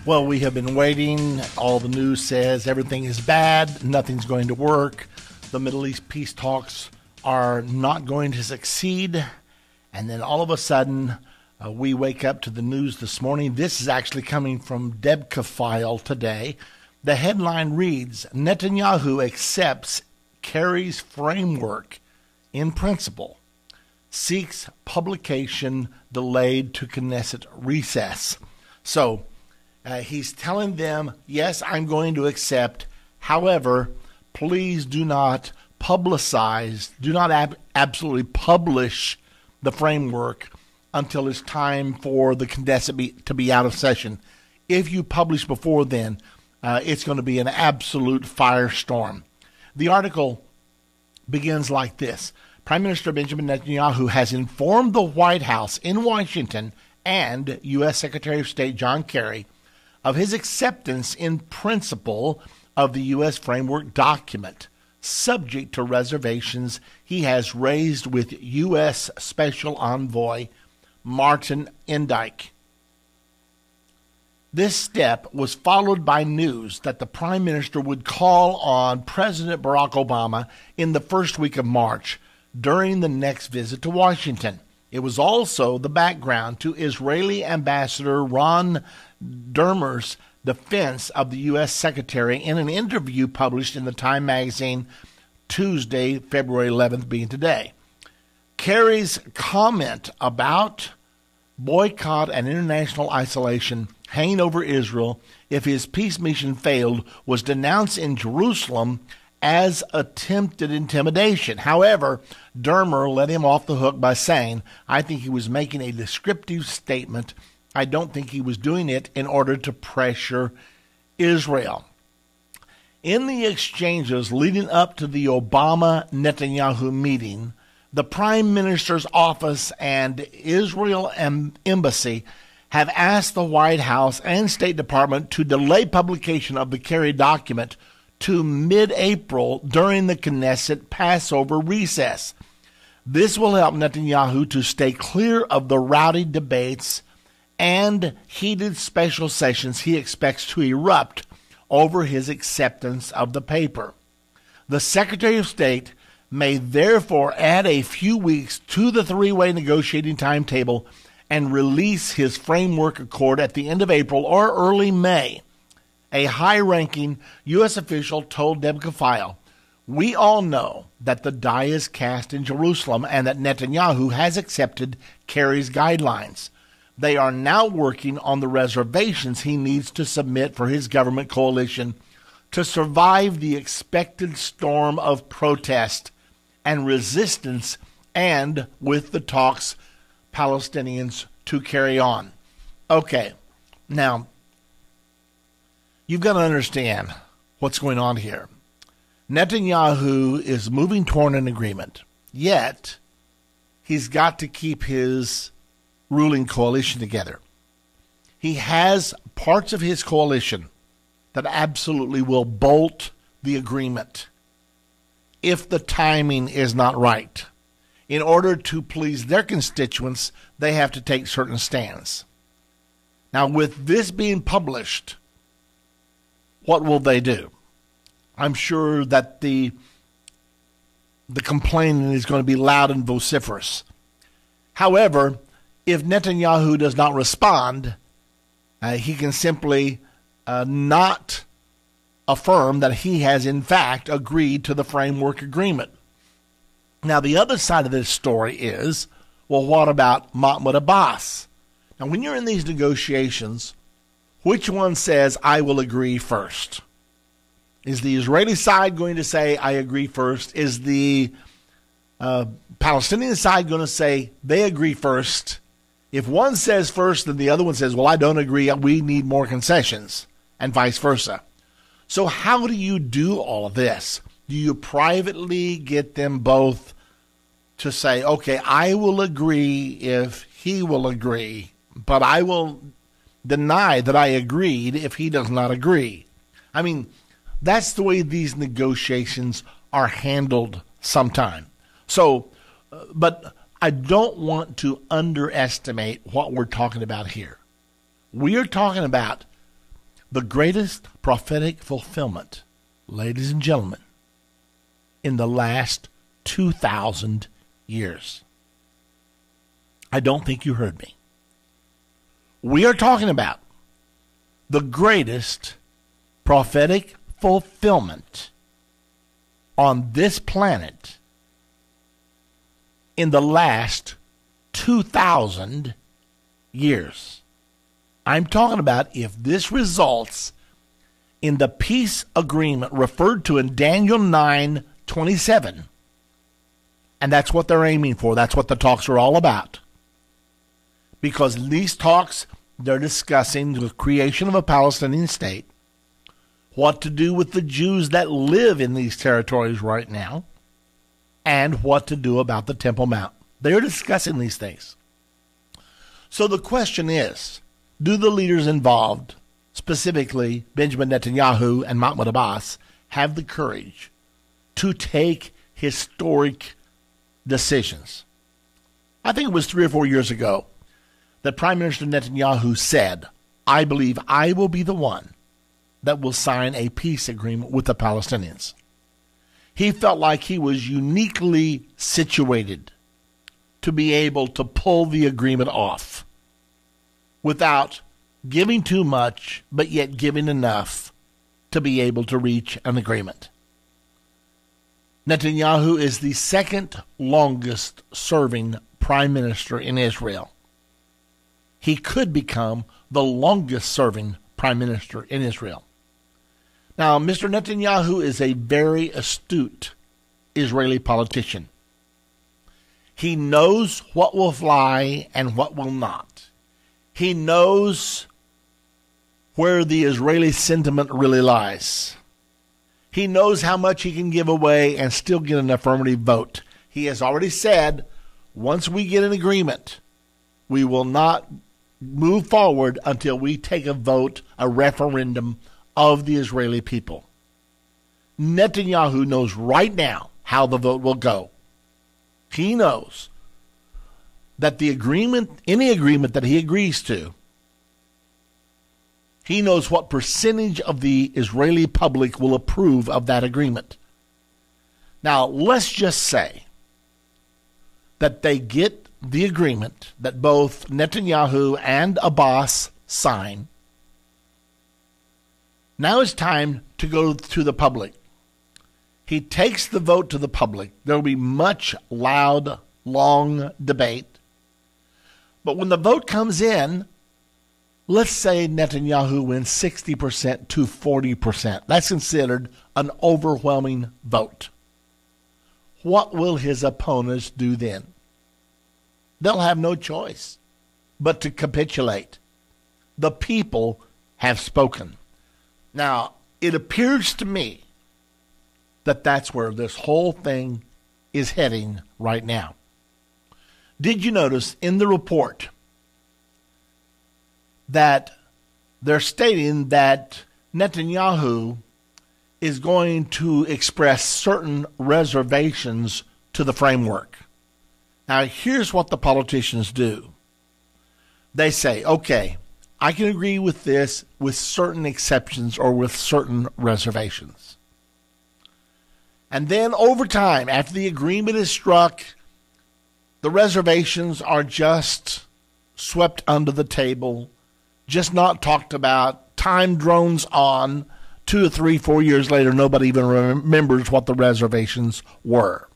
Well, we have been waiting. All the news says everything is bad. Nothing's going to work. The Middle East peace talks are not going to succeed. And then all of a sudden, we wake up to the news this morning. This is actually coming from Debka File today. The headline reads, Netanyahu accepts Kerry's framework in principle, seeks publication delayed to Knesset recess. So he's telling them, yes, I'm going to accept. However, please do not publicize, do not absolutely publish the framework until it's time for the Knesset to be out of session. If you publish before then, it's going to be an absolute firestorm. The article begins like this. Prime Minister Benjamin Netanyahu has informed the White House in Washington and U.S. Secretary of State John Kerry of his acceptance in principle of the U.S. framework document, subject to reservations he has raised with U.S. Special Envoy Martin Endtime. This step was followed by news that the Prime Minister would call on President Barack Obama in the first week of March during the next visit to Washington. It was also the background to Israeli Ambassador Ron Dermer's defense of the U.S. Secretary in an interview published in the Time magazine Tuesday, February 11th, being today. Kerry's comment about boycott and international isolation hanging over Israel if his peace mission failed was denounced in Jerusalem as attempted intimidation. However, Dermer let him off the hook by saying, I think he was making a descriptive statement. I don't think he was doing it in order to pressure Israel. In the exchanges leading up to the Obama-Netanyahu meeting, the Prime Minister's office and Israel Embassy have asked the White House and State Department to delay publication of the Kerry document to mid-April during the Knesset Passover recess. This will help Netanyahu to stay clear of the rowdy debates and heated special sessions he expects to erupt over his acceptance of the paper. The Secretary of State may therefore add a few weeks to the three-way negotiating timetable and release his framework accord at the end of April or early May. A high-ranking U.S. official told Debka File, we all know that the die is cast in Jerusalem and that Netanyahu has accepted Kerry's guidelines. They are now working on the reservations he needs to submit for his government coalition to survive the expected storm of protest and resistance and with the talks Palestinians to carry on. Okay, now, you've got to understand what's going on here. Netanyahu is moving toward an agreement, yet he's got to keep his ruling coalition together. He has parts of his coalition that absolutely will bolt the agreement if the timing is not right. In order to please their constituents, they have to take certain stands. Now, with this being published, what will they do? I'm sure that the complaining is going to be loud and vociferous. However, if Netanyahu does not respond, he can simply not affirm that he has in fact agreed to the framework agreement. Now, the other side of this story is, well, what about Mahmoud Abbas? Now, when you're in these negotiations, which one says, I will agree first? Is the Israeli side going to say, I agree first? Is the Palestinian side going to say, they agree first? If one says first, then the other one says, well, I don't agree, we need more concessions, and vice versa. So how do you do all of this? Do you privately get them both to say, okay, I will agree if he will agree, but I will deny that I agreed if he does not agree? I mean, that's the way these negotiations are handled sometime. So, but I don't want to underestimate what we're talking about here. We are talking about the greatest prophetic fulfillment, ladies and gentlemen, in the last 2,000 years. I don't think you heard me. We are talking about the greatest prophetic fulfillment on this planet in the last 2,000 years. I'm talking about if this results in the peace agreement referred to in Daniel 9:27, and that's what they're aiming for. That's what the talks are all about. Because in these talks, they're discussing the creation of a Palestinian state, what to do with the Jews that live in these territories right now, and what to do about the Temple Mount. They're discussing these things. So the question is, do the leaders involved, specifically Benjamin Netanyahu and Mahmoud Abbas, have the courage to take historic decisions? I think it was 3 or 4 years ago that Prime Minister Netanyahu said, I believe I will be the one that will sign a peace agreement with the Palestinians. He felt like he was uniquely situated to be able to pull the agreement off without giving too much, but yet giving enough to be able to reach an agreement. Netanyahu is the second longest serving prime minister in Israel. He could become the longest serving prime minister in Israel. Now, Mr. Netanyahu is a very astute Israeli politician. He knows what will fly and what will not. He knows where the Israeli sentiment really lies. He knows how much he can give away and still get an affirmative vote. He has already said, once we get an agreement, we will not move forward until we take a vote, a referendum of the Israeli people. Netanyahu knows right now how the vote will go. He knows that the agreement, any agreement that he agrees to, he knows what percentage of the Israeli public will approve of that agreement. Now, let's just say that they get the agreement that both Netanyahu and Abbas sign. Now it's time to go to the public. He takes the vote to the public. There will be much loud, long debate. But when the vote comes in, let's say Netanyahu wins 60% to 40%. That's considered an overwhelming vote. What will his opponents do then? They'll have no choice but to capitulate. The people have spoken. Now, it appears to me that that's where this whole thing is heading right now. Did you notice in the report that they're stating that Netanyahu is going to express certain reservations to the framework? Now, here's what the politicians do. They say, okay, I can agree with this with certain exceptions or with certain reservations. And then over time, after the agreement is struck, the reservations are just swept under the table, just not talked about. Time drones on. 2 or 3, 4 years later, nobody even remembers what the reservations were.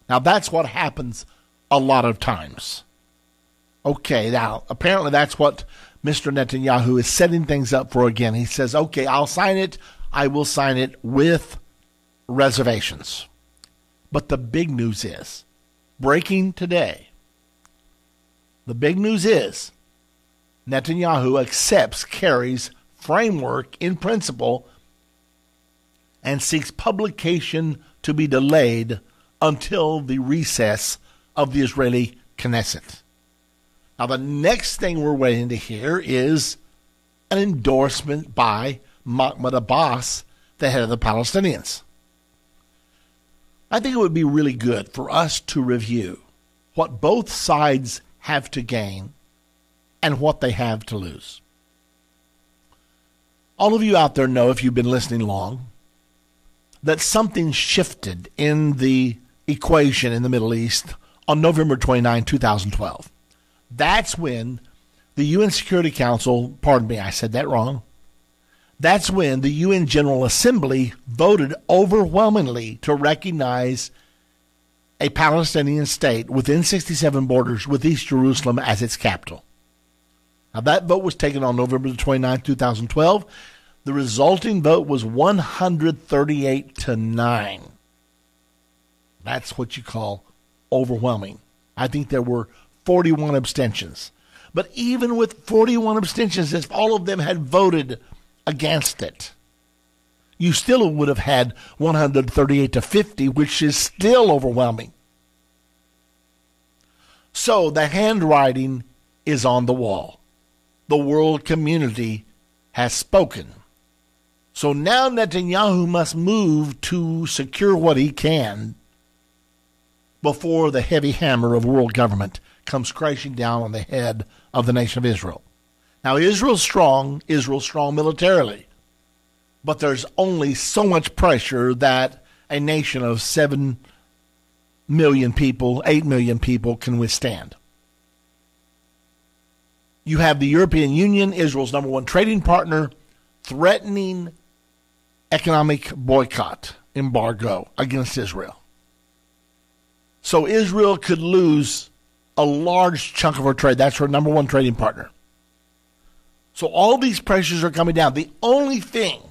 Now, that's what happens a lot of times. Okay, now, apparently that's what Mr. Netanyahu is setting things up for again. He says, okay, I'll sign it. I will sign it with reservations. But the big news is, breaking today, the big news is Netanyahu accepts Kerry's framework in principle and seeks publication to be delayed until the recess of the Israeli Knesset. Now, the next thing we're waiting to hear is an endorsement by Mahmoud Abbas, the head of the Palestinians. I think it would be really good for us to review what both sides have to gain and what they have to lose. All of you out there know, if you've been listening long, that something shifted in the equation in the Middle East on November 29, 2012. That's when the UN Security Council, pardon me, I said that wrong. That's when the UN General Assembly voted overwhelmingly to recognize a Palestinian state within 67 borders with East Jerusalem as its capital. Now, that vote was taken on November 29, 2012. The resulting vote was 138-9. That's what you call overwhelming. I think there were 41 abstentions. But even with 41 abstentions, if all of them had voted against it, you still would have had 138-50, which is still overwhelming. So the handwriting is on the wall. The world community has spoken. So now Netanyahu must move to secure what he can before the heavy hammer of world government comes crashing down on the head of the nation of Israel. Now, Israel's strong militarily, but there's only so much pressure that a nation of 7 million people, 8 million people can withstand. You have the European Union, Israel's number one trading partner, threatening economic boycott, embargo against Israel. So Israel could lose a large chunk of her trade. That's her number one trading partner. So all these pressures are coming down. The only thing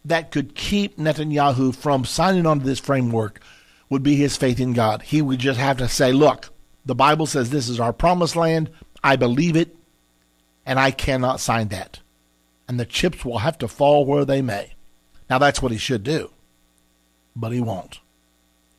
that could keep Netanyahu from signing on to this framework would be his faith in God. He would just have to say, look, the Bible says this is our promised land. I believe it, and I cannot sign that. And the chips will have to fall where they may. Now, that's what he should do, but he won't.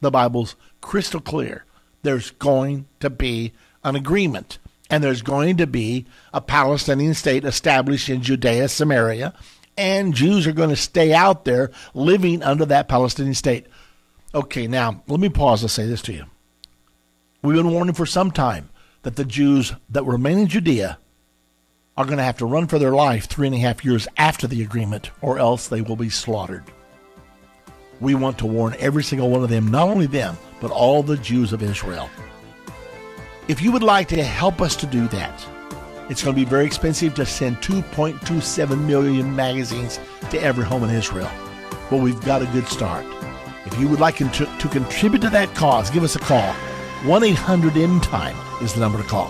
The Bible's crystal clear. There's going to be an agreement, and there's going to be a Palestinian state established in Judea, Samaria, and Jews are going to stay out there living under that Palestinian state. Okay, now, let me pause and say this to you. We've been warning for some time that the Jews that remain in Judea are going to have to run for their life 3.5 years after the agreement, or else they will be slaughtered. We want to warn every single one of them, not only them, but all the Jews of Israel. If you would like to help us to do that, it's going to be very expensive to send 2.27 million magazines to every home in Israel. But we've got a good start. If you would like to contribute to that cause, give us a call. 1-800-Endtime is the number to call.